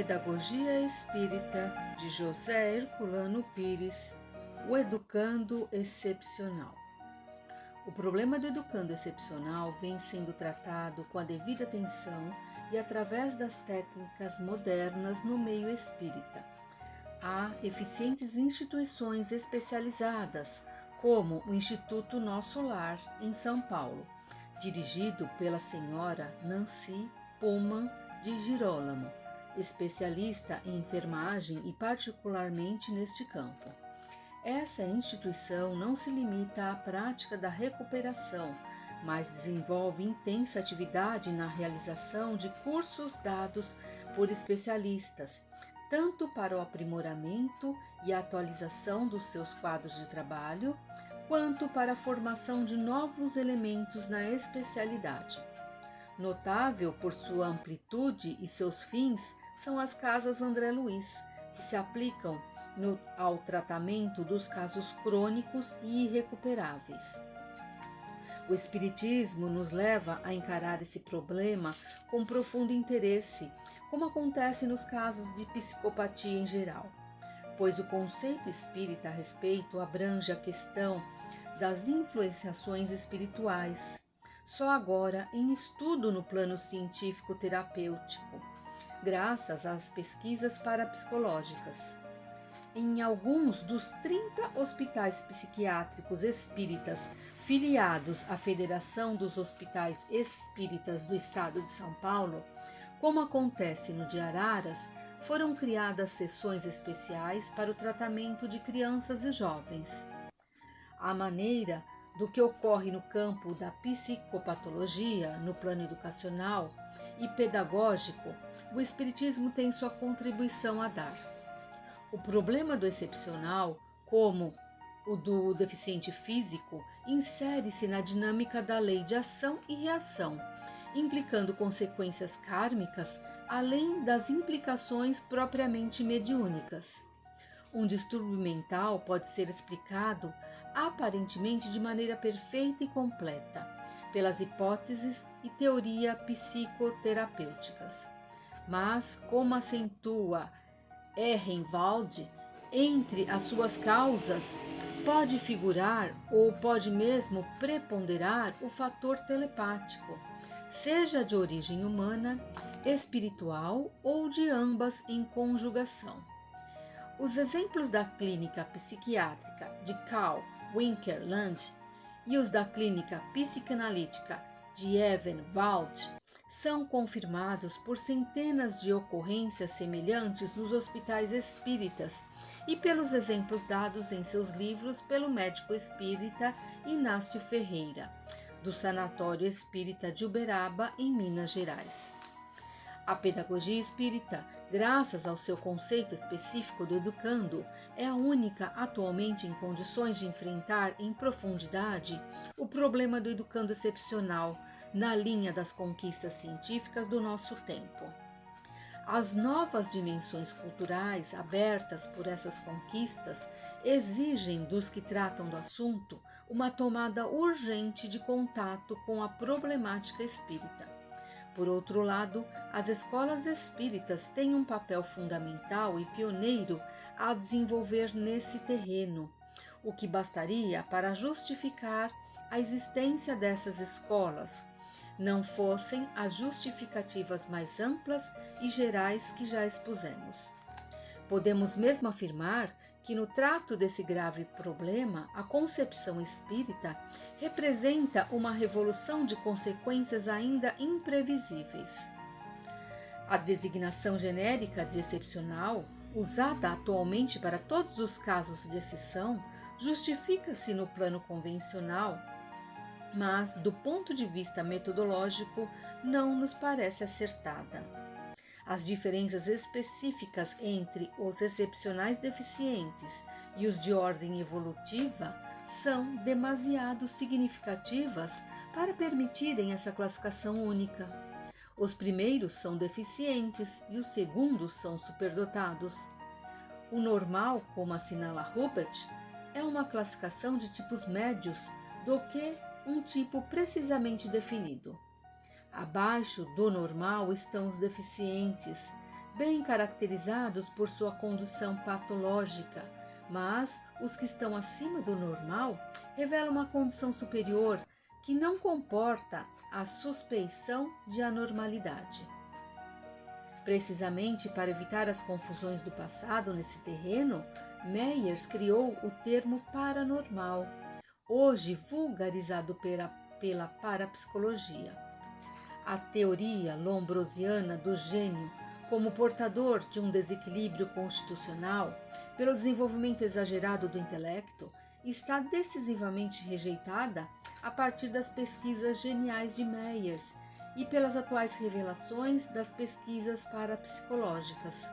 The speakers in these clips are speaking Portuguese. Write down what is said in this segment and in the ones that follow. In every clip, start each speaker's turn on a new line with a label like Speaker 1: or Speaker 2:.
Speaker 1: Pedagogia Espírita de José Herculano Pires, o educando excepcional. O problema do educando excepcional vem sendo tratado com a devida atenção e através das técnicas modernas no meio espírita. Há eficientes instituições especializadas, como o Instituto Nosso Lar, em São Paulo, dirigido pela senhora Nancy Pullman de Girolamo, especialista em enfermagem e particularmente neste campo. Essa instituição não se limita à prática da recuperação, mas desenvolve intensa atividade na realização de cursos dados por especialistas, tanto para o aprimoramento e atualização dos seus quadros de trabalho, quanto para a formação de novos elementos na especialidade. Notável por sua amplitude e seus fins são as casas André Luiz, que se aplicam ao tratamento dos casos crônicos e irrecuperáveis. O Espiritismo nos leva a encarar esse problema com profundo interesse, como acontece nos casos de psicopatia em geral, pois o conceito espírita a respeito abrange a questão das influenciações espirituais, só agora em estudo no plano científico-terapêutico, graças às pesquisas parapsicológicas. Em alguns dos 30 hospitais psiquiátricos espíritas filiados à Federação dos Hospitais Espíritas do Estado de São Paulo, como acontece no de Araras, foram criadas sessões especiais para o tratamento de crianças e jovens. À maneira do que ocorre no campo da psicopatologia, no plano educacional e pedagógico, o Espiritismo tem sua contribuição a dar. O problema do excepcional, como o do deficiente físico, insere-se na dinâmica da lei de ação e reação, implicando consequências kármicas além das implicações propriamente mediúnicas. Um distúrbio mental pode ser explicado aparentemente de maneira perfeita e completa pelas hipóteses e teoria psicoterapêuticas. Mas, como acentua Ehrenwald, entre as suas causas pode figurar ou pode mesmo preponderar o fator telepático, seja de origem humana, espiritual ou de ambas em conjugação. Os exemplos da clínica psiquiátrica de Karl Winkelland e os da clínica psicanalítica de Evenwald são confirmados por centenas de ocorrências semelhantes nos hospitais espíritas e pelos exemplos dados em seus livros pelo médico espírita Inácio Ferreira, do Sanatório Espírita de Uberaba, em Minas Gerais. A pedagogia espírita, graças ao seu conceito específico do educando, é a única atualmente em condições de enfrentar em profundidade o problema do educando excepcional, na linha das conquistas científicas do nosso tempo. As novas dimensões culturais abertas por essas conquistas exigem dos que tratam do assunto uma tomada urgente de contato com a problemática espírita. Por outro lado, as escolas espíritas têm um papel fundamental e pioneiro a desenvolver nesse terreno, o que bastaria para justificar a existência dessas escolas, não fossem as justificativas mais amplas e gerais que já expusemos. Podemos mesmo afirmar que no trato desse grave problema, a concepção espírita representa uma revolução de consequências ainda imprevisíveis. A designação genérica de excepcional, usada atualmente para todos os casos de exceção, justifica-se no plano convencional, mas, do ponto de vista metodológico, não nos parece acertada. As diferenças específicas entre os excepcionais deficientes e os de ordem evolutiva são demasiado significativas para permitirem essa classificação única. Os primeiros são deficientes e os segundos são superdotados. O normal, como assinala Hubert, é uma classificação de tipos médios do que um tipo precisamente definido. Abaixo do normal estão os deficientes, bem caracterizados por sua condução patológica, mas os que estão acima do normal revelam uma condição superior que não comporta a suspeição de anormalidade. Precisamente para evitar as confusões do passado nesse terreno, Myers criou o termo paranormal, hoje vulgarizado pela parapsicologia. A teoria lombrosiana do gênio como portador de um desequilíbrio constitucional pelo desenvolvimento exagerado do intelecto está decisivamente rejeitada a partir das pesquisas geniais de Myers e pelas atuais revelações das pesquisas parapsicológicas.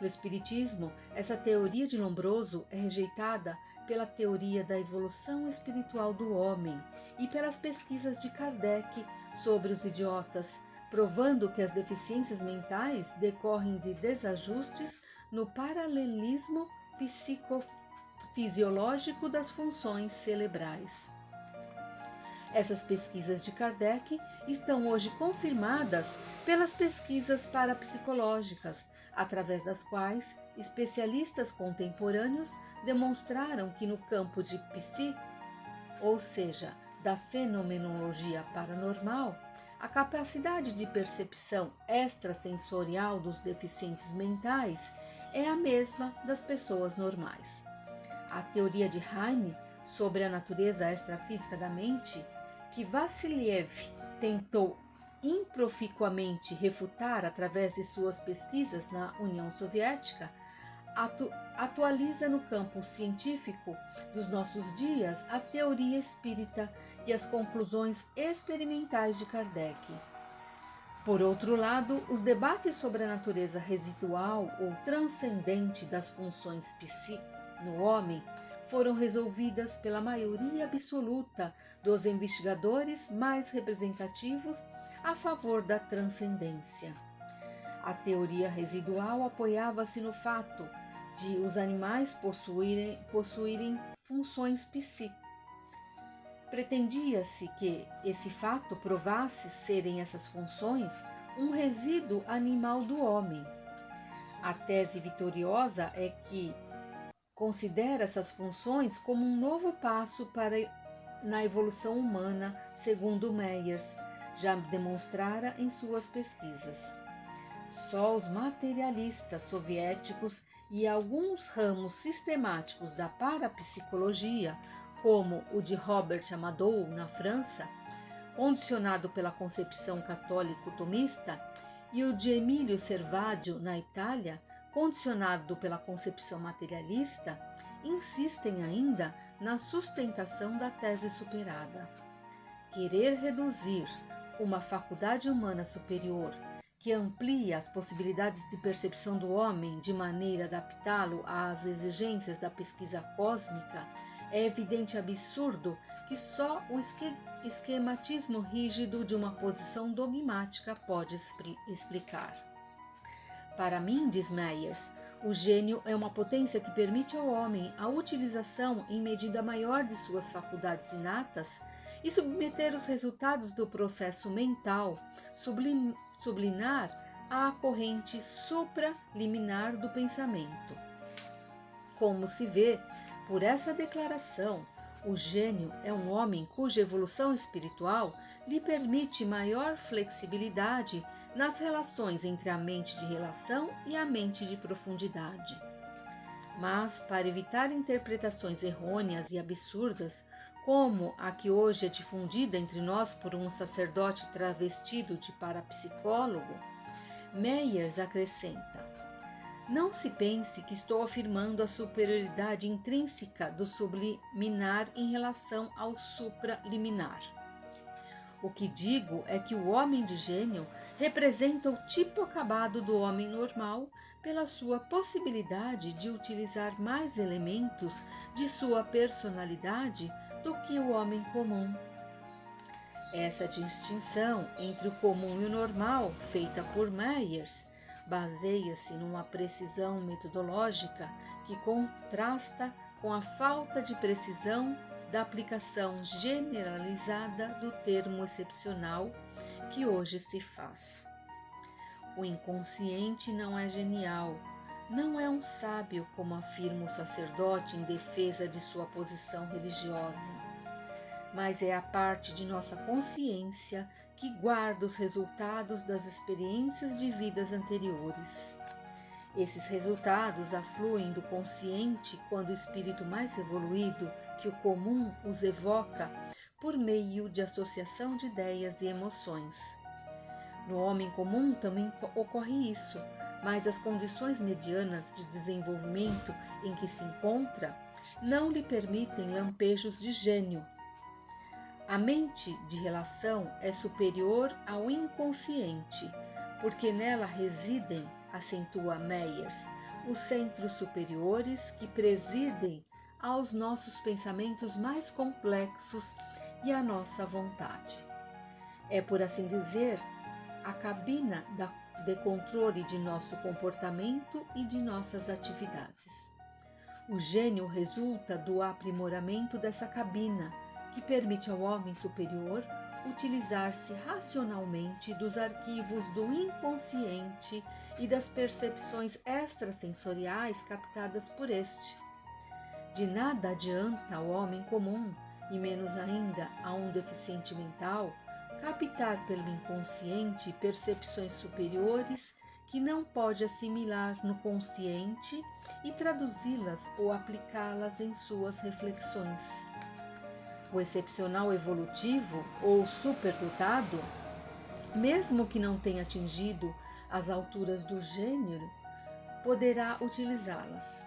Speaker 1: No Espiritismo, essa teoria de Lombroso é rejeitada pela teoria da evolução espiritual do homem e pelas pesquisas de Kardec sobre os idiotas, provando que as deficiências mentais decorrem de desajustes no paralelismo psicofisiológico das funções cerebrais. Essas pesquisas de Kardec estão hoje confirmadas pelas pesquisas parapsicológicas, através das quais especialistas contemporâneos demonstraram que no campo de psi, ou seja, da fenomenologia paranormal, a capacidade de percepção extrasensorial dos deficientes mentais é a mesma das pessoas normais. A teoria de Heine sobre a natureza extrafísica da mente, que Vassiliev tentou improficuamente refutar através de suas pesquisas na União Soviética, atualiza no campo científico dos nossos dias a teoria espírita e as conclusões experimentais de Kardec. Por outro lado, os debates sobre a natureza residual ou transcendente das funções psíquicas no homem foram resolvidas pela maioria absoluta dos investigadores mais representativos a favor da transcendência. A teoria residual apoiava-se no fato de os animais possuírem funções psíquicas. Pretendia-se que esse fato provasse serem essas funções um resíduo animal do homem. A tese vitoriosa é que considera essas funções como um novo passo na evolução humana, segundo Myers já demonstrara em suas pesquisas. Só os materialistas soviéticos e alguns ramos sistemáticos da parapsicologia, como o de Robert Amadou na França, condicionado pela concepção católico-tomista, e o de Emílio Servadio na Itália, condicionado pela concepção materialista, insistem ainda na sustentação da tese superada. Querer reduzir uma faculdade humana superior que amplia as possibilidades de percepção do homem de maneira a adaptá-lo às exigências da pesquisa cósmica é evidente absurdo que só o esquematismo rígido de uma posição dogmática pode explicar. Para mim, diz Myers, o gênio é uma potência que permite ao homem a utilização em medida maior de suas faculdades inatas e submeter os resultados do processo mental subliminar à corrente supraliminar do pensamento. Como se vê por essa declaração, o gênio é um homem cuja evolução espiritual lhe permite maior flexibilidade nas relações entre a mente de relação e a mente de profundidade. Mas, para evitar interpretações errôneas e absurdas, como a que hoje é difundida entre nós por um sacerdote travestido de parapsicólogo, Myers acrescenta: não se pense que estou afirmando a superioridade intrínseca do subliminar em relação ao supraliminar. O que digo é que o homem de gênio representa o tipo acabado do homem normal pela sua possibilidade de utilizar mais elementos de sua personalidade do que o homem comum. Essa distinção entre o comum e o normal, feita por Myers, baseia-se numa precisão metodológica que contrasta com a falta de precisão da aplicação generalizada do termo excepcional que hoje se faz. O inconsciente não é genial, não é um sábio, como afirma o sacerdote em defesa de sua posição religiosa, mas é a parte de nossa consciência que guarda os resultados das experiências de vidas anteriores. Esses resultados afluem do consciente quando o espírito mais evoluído que o comum os evoca por meio de associação de ideias e emoções. No homem comum também ocorre isso, mas as condições medianas de desenvolvimento em que se encontra não lhe permitem lampejos de gênio. A mente de relação é superior ao inconsciente, porque nela residem, acentua Meyers, os centros superiores que presidem aos nossos pensamentos mais complexos e à nossa vontade. É, por assim dizer, a cabina de controle de nosso comportamento e de nossas atividades. O gênio resulta do aprimoramento dessa cabina, que permite ao homem superior utilizar-se racionalmente dos arquivos do inconsciente e das percepções extrasensoriais captadas por este. De nada adianta ao homem comum, e menos ainda a um deficiente mental, captar pelo inconsciente percepções superiores que não pode assimilar no consciente e traduzi-las ou aplicá-las em suas reflexões. O excepcional evolutivo ou superdotado, mesmo que não tenha atingido as alturas do gênero, poderá utilizá-las.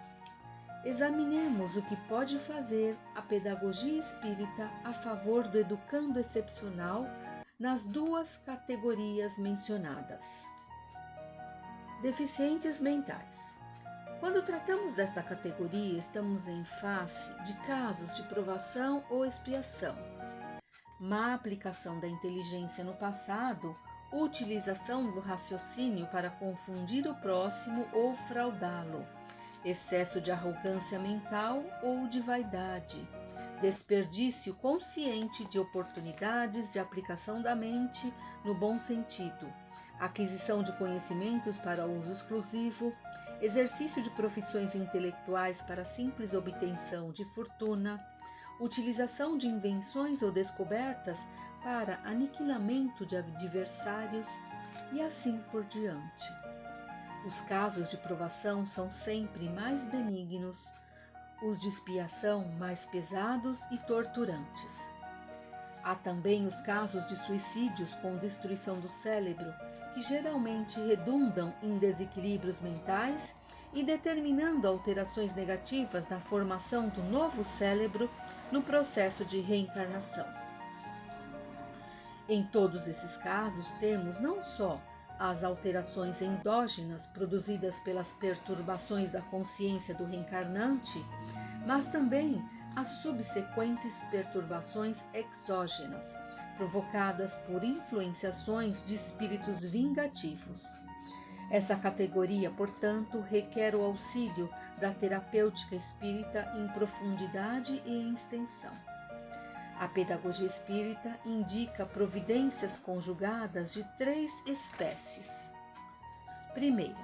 Speaker 1: Examinemos o que pode fazer a pedagogia espírita a favor do educando excepcional nas duas categorias mencionadas. Deficientes mentais. Quando tratamos desta categoria, estamos em face de casos de provação ou expiação, má aplicação da inteligência no passado, utilização do raciocínio para confundir o próximo ou fraudá-lo, excesso de arrogância mental ou de vaidade, desperdício consciente de oportunidades de aplicação da mente no bom sentido, aquisição de conhecimentos para uso exclusivo, exercício de profissões intelectuais para simples obtenção de fortuna, utilização de invenções ou descobertas para aniquilamento de adversários e assim por diante. Os casos de provação são sempre mais benignos, os de expiação mais pesados e torturantes. Há também os casos de suicídios com destruição do cérebro, que geralmente redundam em desequilíbrios mentais e determinando alterações negativas na formação do novo cérebro no processo de reencarnação. Em todos esses casos, temos não só as alterações endógenas produzidas pelas perturbações da consciência do reencarnante, mas também as subsequentes perturbações exógenas, provocadas por influenciações de espíritos vingativos. Essa categoria, portanto, requer o auxílio da terapêutica espírita em profundidade e em extensão. A pedagogia espírita indica providências conjugadas de 3 espécies. Primeira,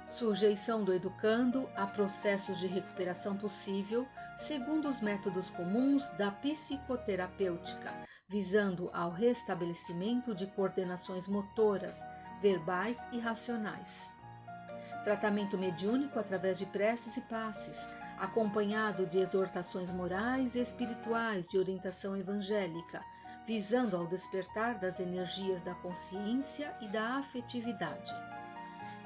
Speaker 1: sujeição do educando a processos de recuperação possível, segundo os métodos comuns da psicoterapêutica, visando ao restabelecimento de coordenações motoras, verbais e racionais. Tratamento mediúnico através de preces e passes, acompanhado de exortações morais e espirituais de orientação evangélica, visando ao despertar das energias da consciência e da afetividade.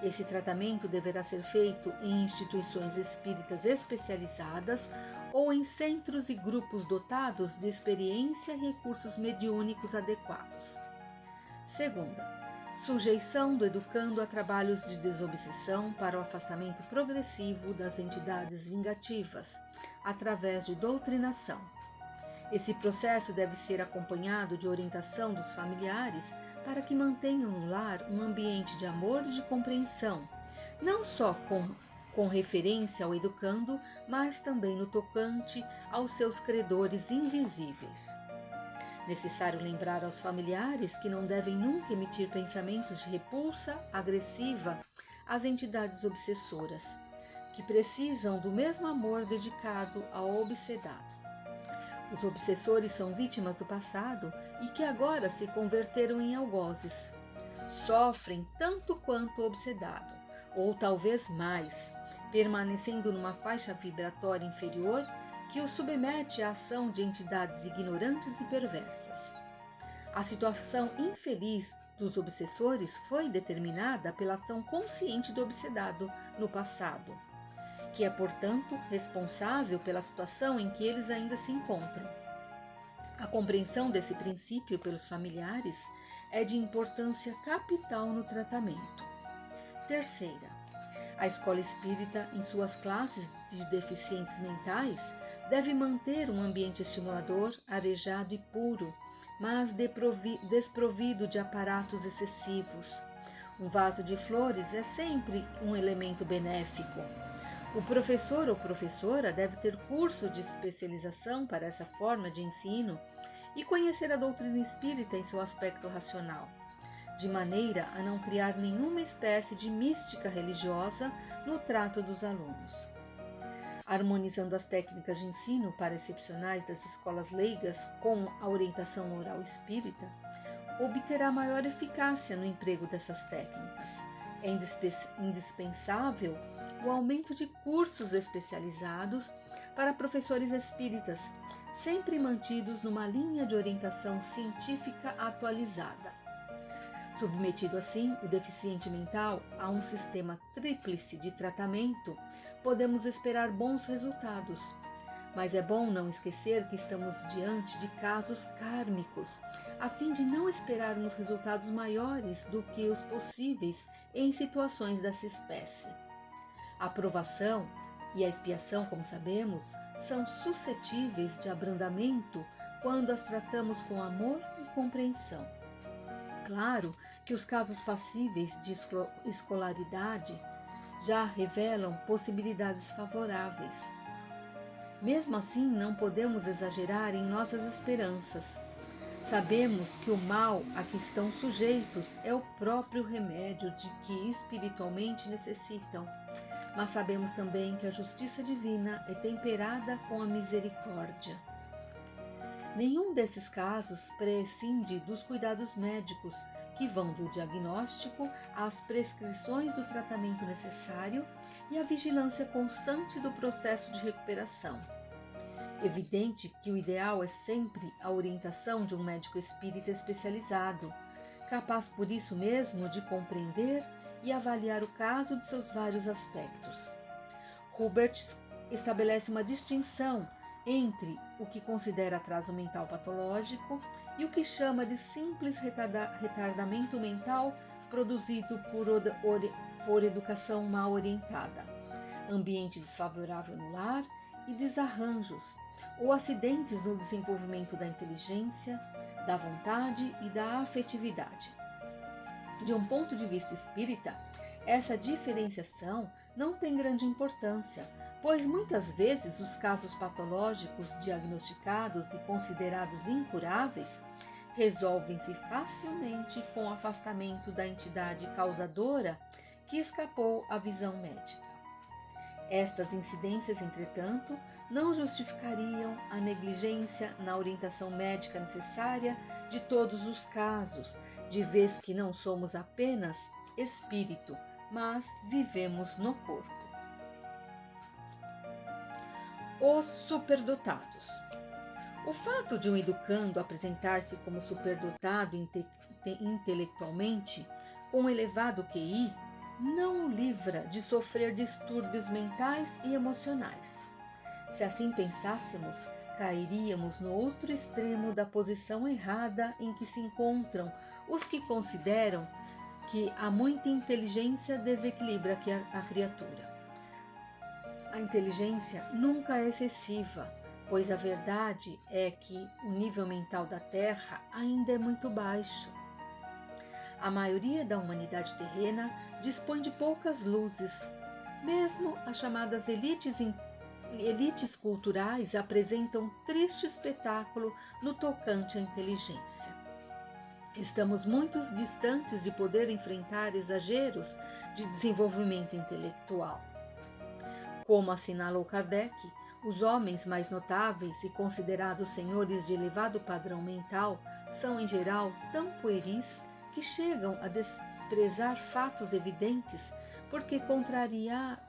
Speaker 1: Esse tratamento deverá ser feito em instituições espíritas especializadas ou em centros e grupos dotados de experiência e recursos mediúnicos adequados. Segunda, sujeição do educando a trabalhos de desobsessão para o afastamento progressivo das entidades vingativas, através de doutrinação. Esse processo deve ser acompanhado de orientação dos familiares para que mantenham no lar um ambiente de amor e de compreensão, não só com referência ao educando, mas também no tocante aos seus credores invisíveis. Necessário lembrar aos familiares que não devem nunca emitir pensamentos de repulsa agressiva às entidades obsessoras, que precisam do mesmo amor dedicado ao obsedado. Os obsessores são vítimas do passado e que agora se converteram em algozes. Sofrem tanto quanto o obsedado, ou talvez mais, permanecendo numa faixa vibratória inferior que o submete à ação de entidades ignorantes e perversas. A situação infeliz dos obsessores foi determinada pela ação consciente do obsedado no passado, que é, portanto, responsável pela situação em que eles ainda se encontram. A compreensão desse princípio pelos familiares é de importância capital no tratamento. Terceira, a escola espírita, em suas classes de deficientes mentais, deve manter um ambiente estimulador, arejado e puro, mas desprovido de aparatos excessivos. Um vaso de flores é sempre um elemento benéfico. O professor ou professora deve ter curso de especialização para essa forma de ensino e conhecer a doutrina espírita em seu aspecto racional, de maneira a não criar nenhuma espécie de mística religiosa no trato dos alunos. Harmonizando as técnicas de ensino paraexcepcionais das escolas leigas com a orientação oral espírita, obterá maior eficácia no emprego dessas técnicas. É indispensável o aumento de cursos especializados para professores espíritas, sempre mantidos numa linha de orientação científica atualizada. Submetido assim o deficiente mental a um sistema tríplice de tratamento, podemos esperar bons resultados. Mas é bom não esquecer que estamos diante de casos kármicos, a fim de não esperarmos resultados maiores do que os possíveis em situações dessa espécie. A provação e a expiação, como sabemos, são suscetíveis de abrandamento quando as tratamos com amor e compreensão. Claro que os casos passíveis de escolaridade já revelam possibilidades favoráveis. Mesmo assim, não podemos exagerar em nossas esperanças. Sabemos que o mal a que estão sujeitos é o próprio remédio de que espiritualmente necessitam, mas sabemos também que a justiça divina é temperada com a misericórdia. Nenhum desses casos prescinde dos cuidados médicos, que vão do diagnóstico às prescrições do tratamento necessário e à vigilância constante do processo de recuperação. Evidente que o ideal é sempre a orientação de um médico espírita especializado, capaz por isso mesmo de compreender e avaliar o caso de seus vários aspectos. Hubert estabelece uma distinção entre o que considera atraso mental patológico e o que chama de simples retardamento mental produzido por educação mal orientada, ambiente desfavorável no lar e desarranjos, ou acidentes no desenvolvimento da inteligência, da vontade e da afetividade. De um ponto de vista espírita, essa diferenciação não tem grande importância, pois muitas vezes os casos patológicos diagnosticados e considerados incuráveis resolvem-se facilmente com o afastamento da entidade causadora que escapou à visão médica. Estas incidências, entretanto, não justificariam a negligência na orientação médica necessária de todos os casos, de vez que não somos apenas espírito, mas vivemos no corpo. Os superdotados. O fato de um educando apresentar-se como superdotado intelectualmente, com um elevado QI, não o livra de sofrer distúrbios mentais e emocionais. Se assim pensássemos, cairíamos no outro extremo da posição errada em que se encontram os que consideram que há muita inteligência desequilibra a criatura. A inteligência nunca é excessiva, pois a verdade é que o nível mental da Terra ainda é muito baixo. A maioria da humanidade terrena dispõe de poucas luzes. Mesmo as chamadas elites elites culturais apresentam triste espetáculo no tocante à inteligência. Estamos muito distantes de poder enfrentar exageros de desenvolvimento intelectual. Como assinalou Kardec, os homens mais notáveis e considerados senhores de elevado padrão mental são, em geral, tão pueris que chegam a desprezar fatos evidentes porque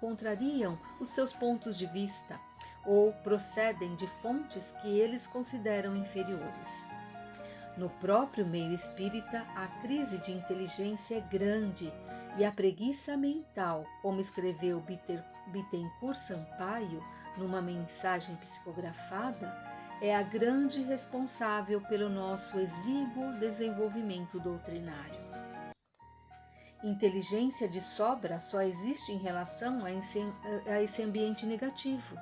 Speaker 1: contrariam os seus pontos de vista ou procedem de fontes que eles consideram inferiores. No próprio meio espírita, a crise de inteligência é grande e a preguiça mental, como escreveu Bittencourt Sampaio numa mensagem psicografada, é a grande responsável pelo nosso exíguo desenvolvimento doutrinário. Inteligência de sobra só existe em relação a esse ambiente negativo.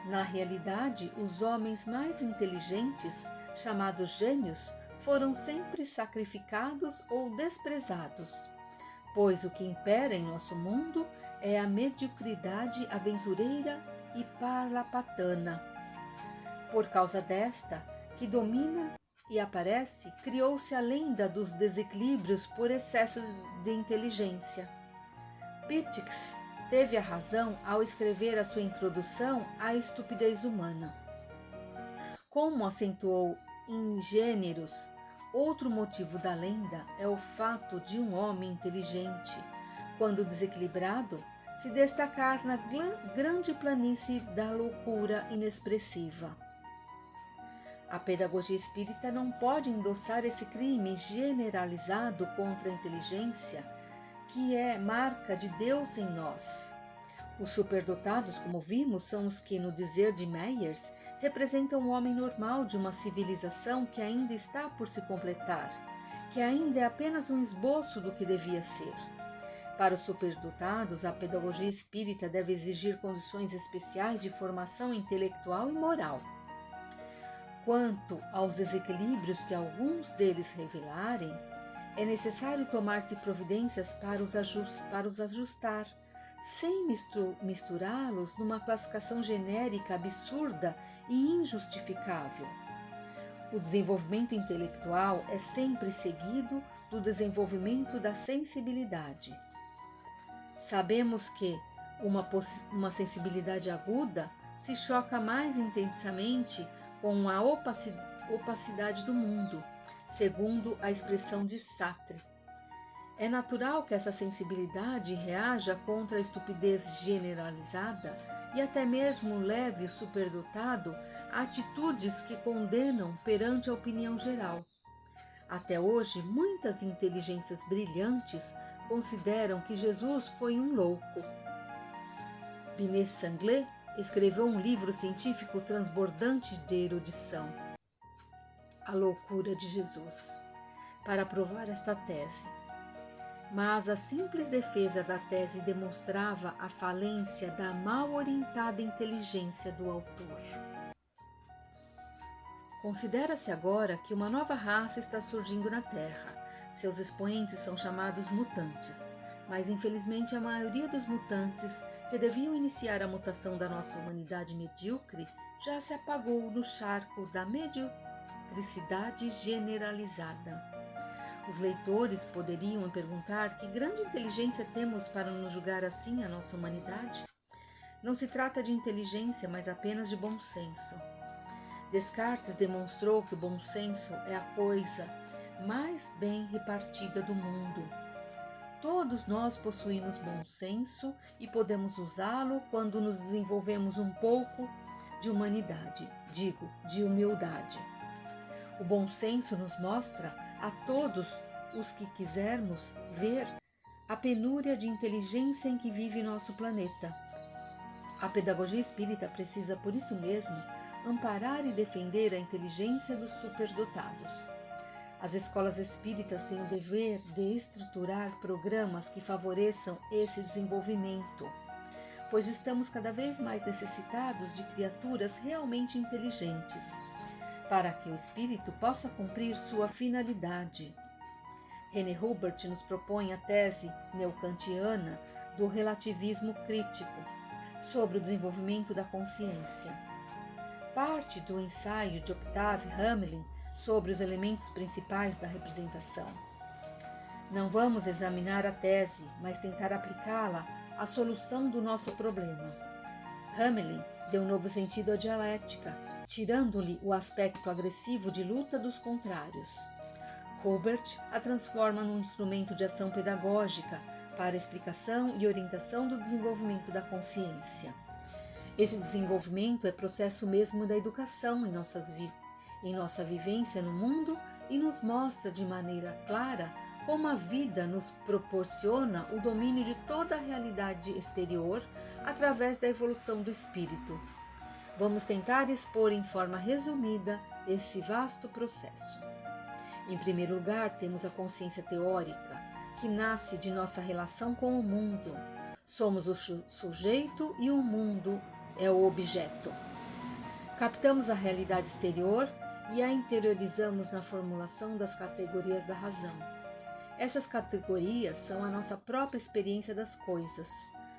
Speaker 1: Na realidade, os homens mais inteligentes, chamados gênios, foram sempre sacrificados ou desprezados, pois o que impera em nosso mundo é a mediocridade aventureira e parlapatana. Por causa desta, que domina e aparece, criou-se a lenda dos desequilíbrios por excesso de inteligência. Pittix teve a razão ao escrever a sua introdução à estupidez humana. Como acentuou Ingêneros, outro motivo da lenda é o fato de um homem inteligente, quando desequilibrado, se destacar na grande planície da loucura inexpressiva. A pedagogia espírita não pode endossar esse crime generalizado contra a inteligência, que é marca de Deus em nós. Os superdotados, como vimos, são os que, no dizer de Meyers, representam o homem normal de uma civilização que ainda está por se completar, que ainda é apenas um esboço do que devia ser. Para os superdotados, a pedagogia espírita deve exigir condições especiais de formação intelectual e moral. Quanto aos desequilíbrios que alguns deles revelarem, é necessário tomar-se providências para os ajustar, sem misturá-los numa classificação genérica absurda e injustificável. O desenvolvimento intelectual é sempre seguido do desenvolvimento da sensibilidade. Sabemos que uma sensibilidade aguda se choca mais intensamente com a opacidade do mundo, segundo a expressão de Sartre. É natural que essa sensibilidade reaja contra a estupidez generalizada e até mesmo leve o superdotado a atitudes que condenam perante a opinião geral. Até hoje, muitas inteligências brilhantes consideram que Jesus foi um louco. Binet Sanglé escreveu um livro científico transbordante de erudição, A Loucura de Jesus, para provar esta tese. Mas a simples defesa da tese demonstrava a falência da mal orientada inteligência do autor. Considera-se agora que uma nova raça está surgindo na Terra. Seus expoentes são chamados mutantes, mas infelizmente a maioria dos mutantes que deviam iniciar a mutação da nossa humanidade medíocre já se apagou no charco da mediocricidade generalizada. Os leitores poderiam perguntar que grande inteligência temos para nos julgar assim a nossa humanidade? Não se trata de inteligência, mas apenas de bom senso. Descartes demonstrou que o bom senso é a coisa mais bem repartida do mundo. Todos nós possuímos bom senso e podemos usá-lo quando nos desenvolvemos um pouco de humanidade, de humildade. O bom senso nos mostra a todos os que quisermos ver a penúria de inteligência em que vive nosso planeta. A pedagogia espírita precisa, por isso mesmo, amparar e defender a inteligência dos superdotados. As escolas espíritas têm o dever de estruturar programas que favoreçam esse desenvolvimento, pois estamos cada vez mais necessitados de criaturas realmente inteligentes, para que o espírito possa cumprir sua finalidade. René Hubert nos propõe a tese neocantiana do relativismo crítico, sobre o desenvolvimento da consciência. Parte do ensaio de Octave Hamelin sobre os elementos principais da representação. Não vamos examinar a tese, mas tentar aplicá-la à solução do nosso problema. Hamelin deu novo sentido à dialética, tirando-lhe o aspecto agressivo de luta dos contrários. Hilbert a transforma num instrumento de ação pedagógica para a explicação e orientação do desenvolvimento da consciência. Esse desenvolvimento é processo mesmo da educação em nossa vivência no mundo e nos mostra de maneira clara como a vida nos proporciona o domínio de toda a realidade exterior através da evolução do espírito. Vamos tentar expor em forma resumida esse vasto processo. Em primeiro lugar, temos a consciência teórica, que nasce de nossa relação com o mundo. Somos o sujeito e o mundo é o objeto. Captamos a realidade exterior e a interiorizamos na formulação das categorias da razão. Essas categorias são a nossa própria experiência das coisas.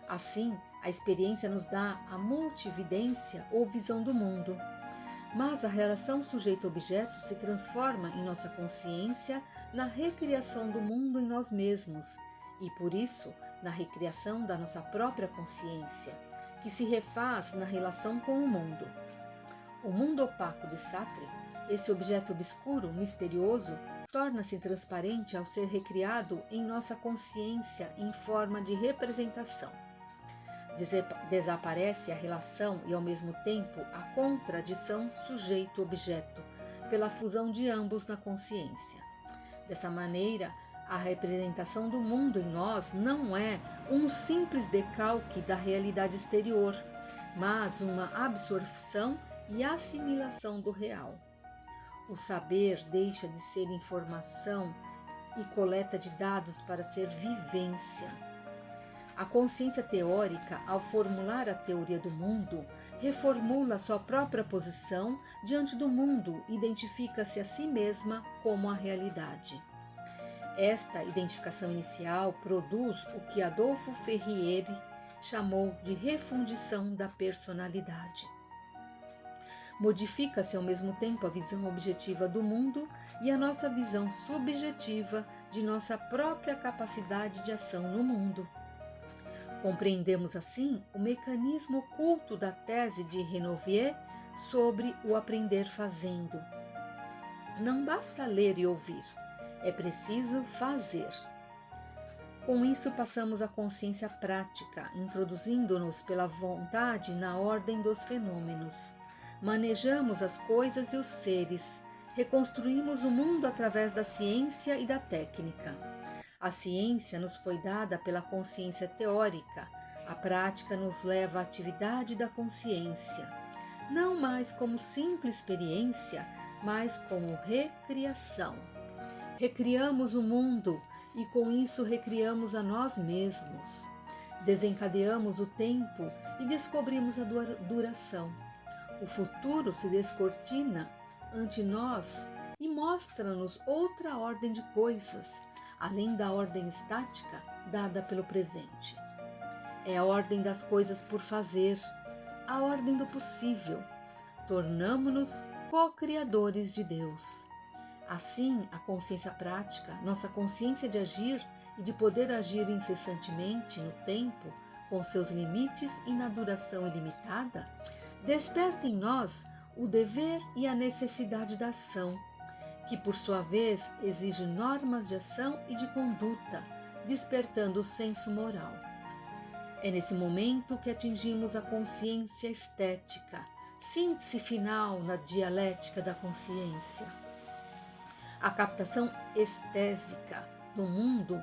Speaker 1: Assim, a experiência nos dá a multividência ou visão do mundo. Mas a relação sujeito-objeto se transforma em nossa consciência na recriação do mundo em nós mesmos e, por isso, na recriação da nossa própria consciência, que se refaz na relação com o mundo. O mundo opaco de Sartre, esse objeto obscuro, misterioso, torna-se transparente ao ser recriado em nossa consciência em forma de representação. Desaparece a relação e, ao mesmo tempo, a contradição sujeito-objeto, pela fusão de ambos na consciência. Dessa maneira, a representação do mundo em nós não é um simples decalque da realidade exterior, mas uma absorção e assimilação do real. O saber deixa de ser informação e coleta de dados para ser vivência. A consciência teórica, ao formular a teoria do mundo, reformula sua própria posição diante do mundo e identifica-se a si mesma como a realidade. Esta identificação inicial produz o que Adolfo Ferrieri chamou de refundição da personalidade. Modifica-se ao mesmo tempo a visão objetiva do mundo e a nossa visão subjetiva de nossa própria capacidade de ação no mundo. Compreendemos assim o mecanismo oculto da tese de Renouvier sobre o aprender fazendo. Não basta ler e ouvir, é preciso fazer. Com isso passamos à consciência prática, introduzindo-nos pela vontade na ordem dos fenômenos. Manejamos as coisas e os seres, reconstruímos o mundo através da ciência e da técnica. A ciência nos foi dada pela consciência teórica, a prática nos leva à atividade da consciência, não mais como simples experiência, mas como recriação. Recriamos o mundo e com isso recriamos a nós mesmos. Desencadeamos o tempo e descobrimos a duração. O futuro se descortina ante nós e mostra-nos outra ordem de coisas, além da ordem estática dada pelo presente. É a ordem das coisas por fazer, a ordem do possível. Tornamo-nos co-criadores de Deus. Assim, a consciência prática, nossa consciência de agir e de poder agir incessantemente no tempo, com seus limites e na duração ilimitada, desperta em nós o dever e a necessidade da ação, que por sua vez exige normas de ação e de conduta, despertando o senso moral. É nesse momento que atingimos a consciência estética, síntese final na dialética da consciência. A captação estésica do mundo,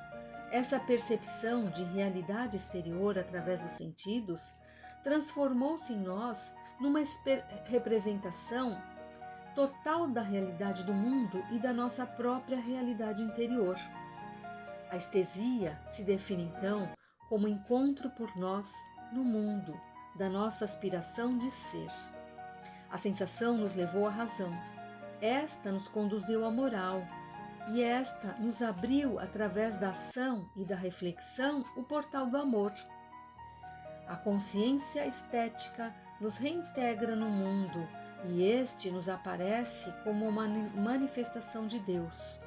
Speaker 1: essa percepção de realidade exterior através dos sentidos, transformou-se em nós numa representação total da realidade do mundo e da nossa própria realidade interior. A estesia se define então como encontro por nós no mundo da nossa aspiração de ser. A sensação nos levou à razão, esta nos conduziu à moral e esta nos abriu através da ação e da reflexão o portal do amor. A consciência estética nos reintegra no mundo e este nos aparece como uma manifestação de Deus,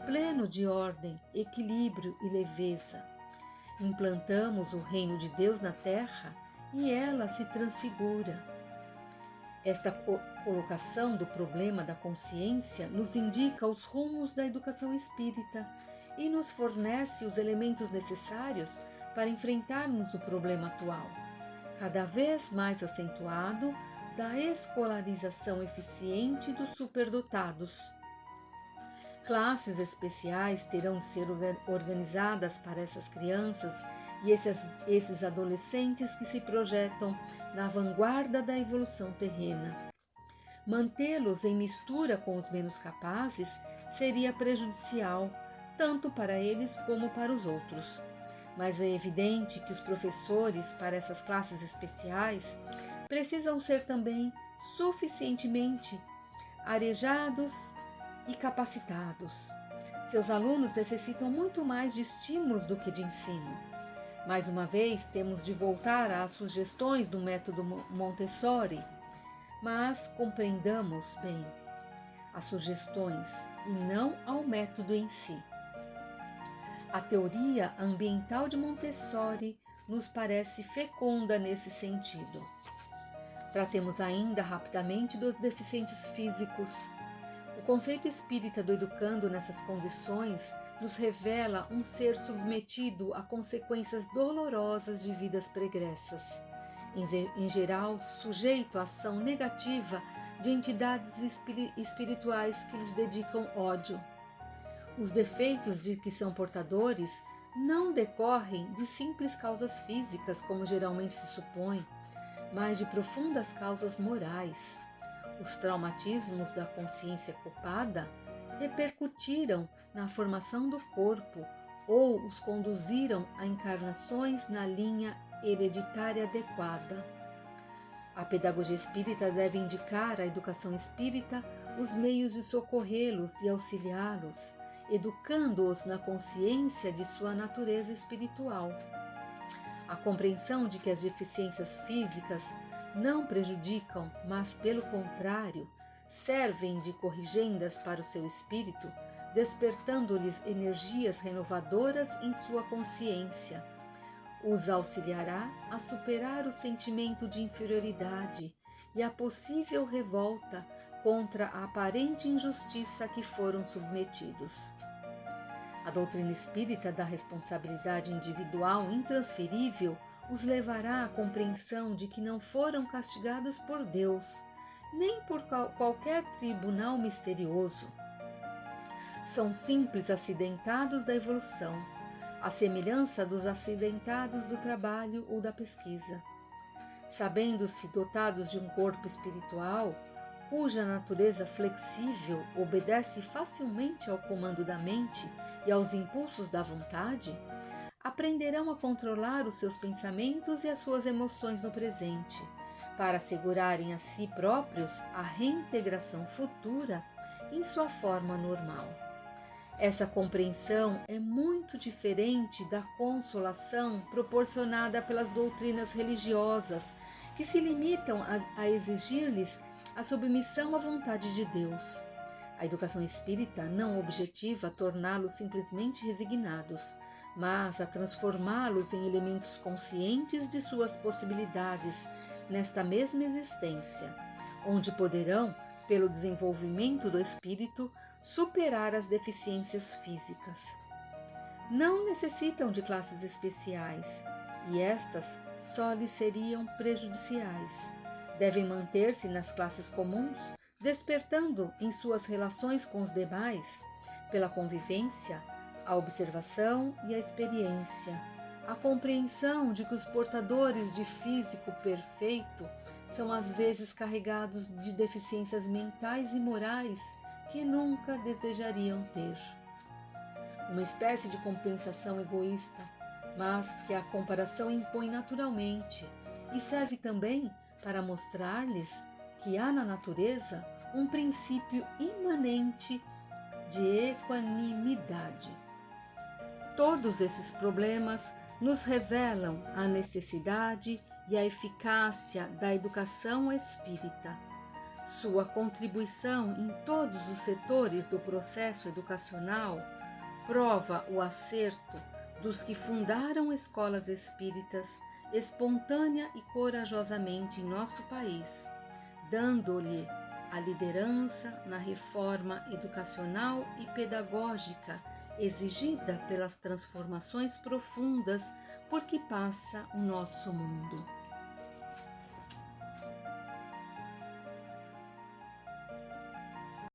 Speaker 1: pleno de ordem, equilíbrio e leveza. Implantamos o reino de Deus na terra e ela se transfigura. Esta colocação do problema da consciência nos indica os rumos da educação espírita e nos fornece os elementos necessários para enfrentarmos o problema atual, cada vez mais acentuado, da escolarização eficiente dos superdotados. Classes especiais terão de ser organizadas para essas crianças e esses adolescentes que se projetam na vanguarda da evolução terrena. Mantê-los em mistura com os menos capazes seria prejudicial, tanto para eles como para os outros. Mas é evidente que os professores para essas classes especiais precisam ser também suficientemente arejados e capacitados. Seus alunos necessitam muito mais de estímulos do que de ensino. Mais uma vez, temos de voltar às sugestões do método Montessori, mas compreendamos bem as sugestões e não ao método em si. A teoria ambiental de Montessori nos parece fecunda nesse sentido. Tratemos ainda rapidamente dos deficientes físicos. O conceito espírita do educando nessas condições nos revela um ser submetido a consequências dolorosas de vidas pregressas, em geral sujeito à ação negativa de entidades espirituais que lhes dedicam ódio. Os defeitos de que são portadores não decorrem de simples causas físicas, como geralmente se supõe, mas de profundas causas morais. Os traumatismos da consciência culpada repercutiram na formação do corpo ou os conduziram a encarnações na linha hereditária adequada. A pedagogia espírita deve indicar à educação espírita os meios de socorrê-los e auxiliá-los, educando-os na consciência de sua natureza espiritual. A compreensão de que as deficiências físicas não prejudicam, mas, pelo contrário, servem de corrigendas para o seu espírito, despertando-lhes energias renovadoras em sua consciência. Os auxiliará a superar o sentimento de inferioridade e a possível revolta contra a aparente injustiça a que foram submetidos. A doutrina espírita da responsabilidade individual intransferível os levará à compreensão de que não foram castigados por Deus, nem por qualquer tribunal misterioso. São simples acidentados da evolução, à semelhança dos acidentados do trabalho ou da pesquisa. Sabendo-se dotados de um corpo espiritual, cuja natureza flexível obedece facilmente ao comando da mente e aos impulsos da vontade, aprenderão a controlar os seus pensamentos e as suas emoções no presente, para assegurarem a si próprios a reintegração futura em sua forma normal. Essa compreensão é muito diferente da consolação proporcionada pelas doutrinas religiosas, que se limitam a exigir-lhes a submissão à vontade de Deus. A educação espírita não objetiva torná-los simplesmente resignados, mas a transformá-los em elementos conscientes de suas possibilidades nesta mesma existência, onde poderão, pelo desenvolvimento do espírito, superar as deficiências físicas. Não necessitam de classes especiais, e estas só lhes seriam prejudiciais. Devem manter-se nas classes comuns, despertando em suas relações com os demais, pela convivência, a observação e a experiência, a compreensão de que os portadores de físico perfeito são às vezes carregados de deficiências mentais e morais que nunca desejariam ter. Uma espécie de compensação egoísta, mas que a comparação impõe naturalmente e serve também para mostrar-lhes que há na natureza um princípio imanente de equanimidade. Todos esses problemas nos revelam a necessidade e a eficácia da educação espírita. Sua contribuição em todos os setores do processo educacional prova o acerto dos que fundaram escolas espíritas espontânea e corajosamente em nosso país, dando-lhe a liderança na reforma educacional e pedagógica exigida pelas transformações profundas por que passa o nosso mundo.